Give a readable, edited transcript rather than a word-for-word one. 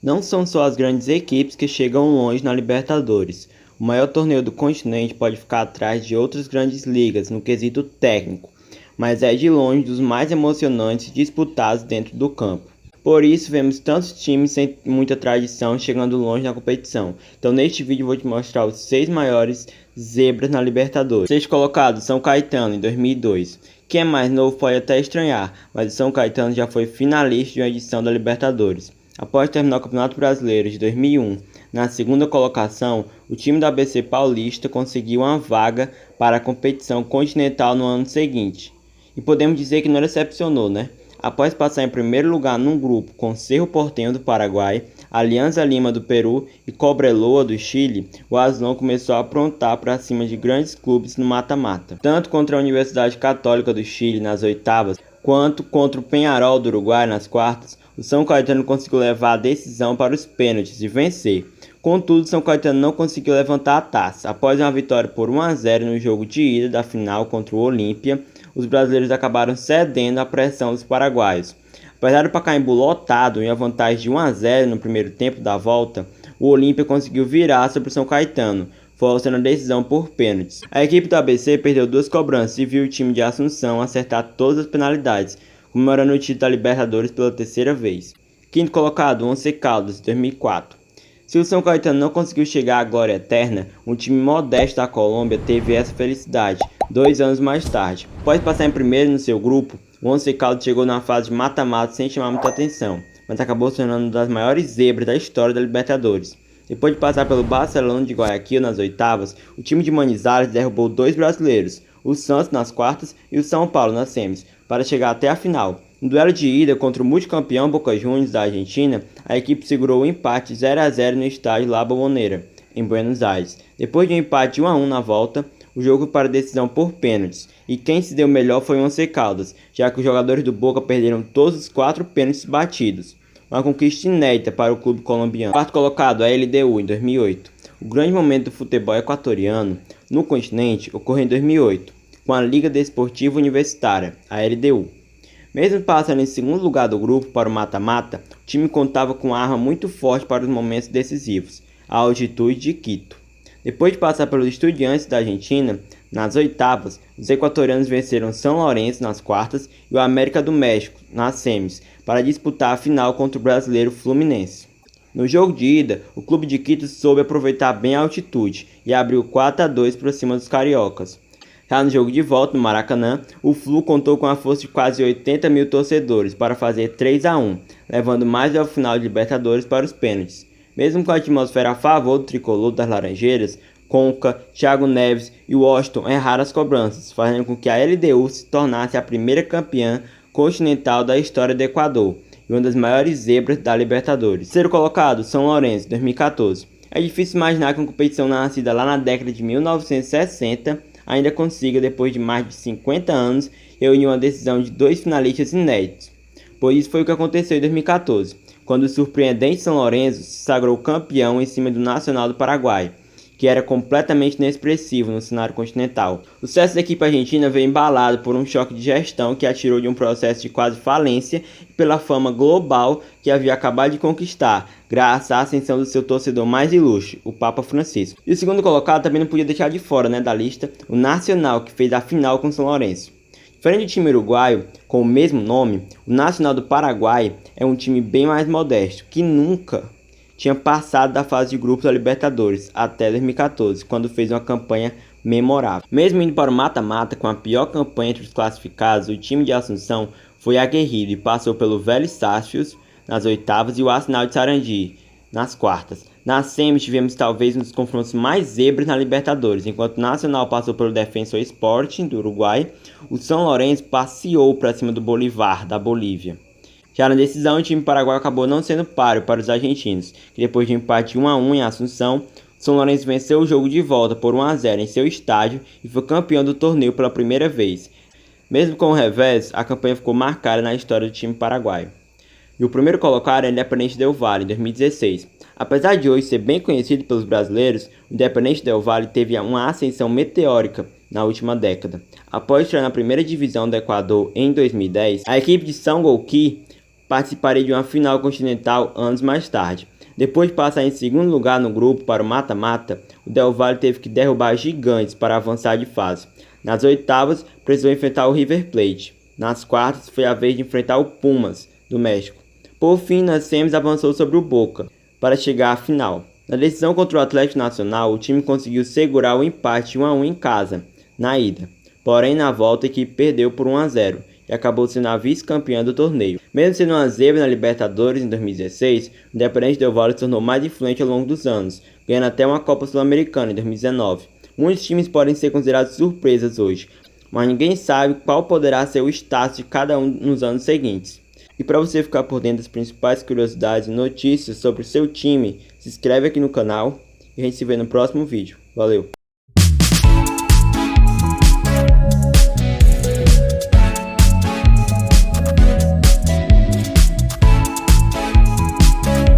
Não são só as grandes equipes que chegam longe na Libertadores. O maior torneio do continente pode ficar atrás de outras grandes ligas no quesito técnico, mas é de longe dos mais emocionantes disputados dentro do campo. Por isso vemos tantos times sem muita tradição chegando longe na competição. Então neste vídeo eu vou te mostrar os 6 maiores zebras na Libertadores. 6 colocados, São Caetano em 2002. Quem é mais novo pode até estranhar, mas o São Caetano já foi finalista de uma edição da Libertadores. Após terminar o Campeonato Brasileiro de 2001, na segunda colocação, o time do ABC Paulista conseguiu uma vaga para a competição continental no ano seguinte. E podemos dizer que não decepcionou, né? Após passar em primeiro lugar num grupo com Cerro Porteño do Paraguai, Alianza Lima do Peru e Cobreloa do Chile, o Azulão começou a aprontar para cima de grandes clubes no mata-mata. Tanto contra a Universidade Católica do Chile nas oitavas, quanto contra o Peñarol do Uruguai nas quartas, o São Caetano conseguiu levar a decisão para os pênaltis e vencer. Contudo, o São Caetano não conseguiu levantar a taça. Após uma vitória por 1 a 0 no jogo de ida da final contra o Olímpia, os brasileiros acabaram cedendo à pressão dos paraguaios. Apesar do Pacaembu lotado e a vantagem de 1 a 0 no primeiro tempo da volta, o Olímpia conseguiu virar sobre o São Caetano, forçando a decisão por pênaltis. A equipe do ABC perdeu 2 cobranças e viu o time de Assunção acertar todas as penalidades, comemorando o título da Libertadores pela terceira vez. Quinto colocado, Once Caldas, 2004. Se o São Caetano não conseguiu chegar à glória eterna, um time modesto da Colômbia teve essa felicidade 2 anos mais tarde. Após passar em primeiro no seu grupo, o Once Caldas chegou na fase de mata-mata sem chamar muita atenção, mas acabou se tornando uma das maiores zebras da história da Libertadores. Depois de passar pelo Barcelona de Guayaquil nas oitavas, o time de Manizales derrubou 2 brasileiros, o Santos nas quartas e o São Paulo nas semis, para chegar até a final. No duelo de ida contra o multicampeão Boca Juniors da Argentina, a equipe segurou o empate 0 a 0 no estádio La Bombonera, em Buenos Aires. Depois de um empate 1 a 1 na volta, o jogo foi para decisão por pênaltis, e quem se deu melhor foi o Once Caldas, já que os jogadores do Boca perderam todos os 4 pênaltis batidos. Uma conquista inédita para o clube colombiano. Quarto colocado, a LDU, em 2008. O grande momento do futebol equatoriano no continente ocorreu em 2008, com a Liga Desportiva Universitária, a LDU. Mesmo passando em segundo lugar do grupo para o mata-mata, o time contava com uma arma muito forte para os momentos decisivos, a altitude de Quito. Depois de passar pelos Estudiantes da Argentina, nas oitavas, os equatorianos venceram São Lourenço nas quartas e o América do México nas semis, para disputar a final contra o brasileiro Fluminense. No jogo de ida, o clube de Quito soube aproveitar bem a altitude e abriu 4 a 2 por cima dos cariocas. Já no jogo de volta, no Maracanã, o Flu contou com a força de quase 80 mil torcedores para fazer 3 a 1, levando mais ao final de Libertadores para os pênaltis. Mesmo com a atmosfera a favor do tricolor das Laranjeiras, Conca, Thiago Neves e Washington erraram as cobranças, fazendo com que a LDU se tornasse a primeira campeã continental da história do Equador e uma das maiores zebras da Libertadores. Terceiro colocado, São Lourenço, 2014. É difícil imaginar que uma competição nascida lá na década de 1960 ainda consiga, depois de mais de 50 anos, reunir uma decisão de 2 finalistas inéditos. Pois isso foi o que aconteceu em 2014, quando o surpreendente São Lourenço se sagrou campeão em cima do Nacional do Paraguai, que era completamente inexpressivo no cenário continental. O sucesso da equipe argentina veio embalado por um choque de gestão que a tirou de um processo de quase falência e pela fama global que havia acabado de conquistar, graças à ascensão do seu torcedor mais ilustre, o Papa Francisco. E o segundo colocado também não podia deixar de fora, da lista, o Nacional, que fez a final com o São Lourenço. Diferente do time uruguaio, com o mesmo nome, o Nacional do Paraguai é um time bem mais modesto, que nunca tinha passado da fase de grupos da Libertadores até 2014, quando fez uma campanha memorável. Mesmo indo para o mata-mata com a pior campanha entre os classificados, o time de Assunção foi aguerrido e passou pelo Vélez Sarsfield nas oitavas e o Arsenal de Sarandi nas quartas. Na semis tivemos talvez um dos confrontos mais zebras na Libertadores. Enquanto o Nacional passou pelo Defensor Sporting do Uruguai, o São Lourenço passeou para cima do Bolívar da Bolívia. Já na decisão, o time paraguaio acabou não sendo páreo para os argentinos, que depois de um empate 1 a 1 em Assunção, São Lourenço venceu o jogo de volta por 1 a 0 em seu estádio e foi campeão do torneio pela primeira vez. Mesmo com o revés, a campanha ficou marcada na história do time paraguaio. E o primeiro colocado é o Independiente Del Valle, em 2016. Apesar de hoje ser bem conhecido pelos brasileiros, o Independiente Del Valle teve uma ascensão meteórica na última década. Após entrar na primeira divisão do Equador em 2010, a equipe de São Golquí participaria de uma final continental anos mais tarde. Depois de passar em segundo lugar no grupo para o mata-mata, o Del Valle teve que derrubar gigantes para avançar de fase. Nas oitavas, precisou enfrentar o River Plate. Nas quartas, foi a vez de enfrentar o Pumas, do México. Por fim, nas semis avançou sobre o Boca, para chegar à final. Na decisão contra o Atlético Nacional, o time conseguiu segurar o empate 1-1 em casa, na ida. Porém, na volta, a equipe perdeu por 1-0 e acabou sendo a vice-campeã do torneio. Mesmo sendo uma zebra na Libertadores em 2016, o Independente Del Valle se tornou mais influente ao longo dos anos, ganhando até uma Copa Sul-Americana em 2019. Muitos times podem ser considerados surpresas hoje, mas ninguém sabe qual poderá ser o status de cada um nos anos seguintes. E para você ficar por dentro das principais curiosidades e notícias sobre o seu time, se inscreve aqui no canal e a gente se vê no próximo vídeo. Valeu!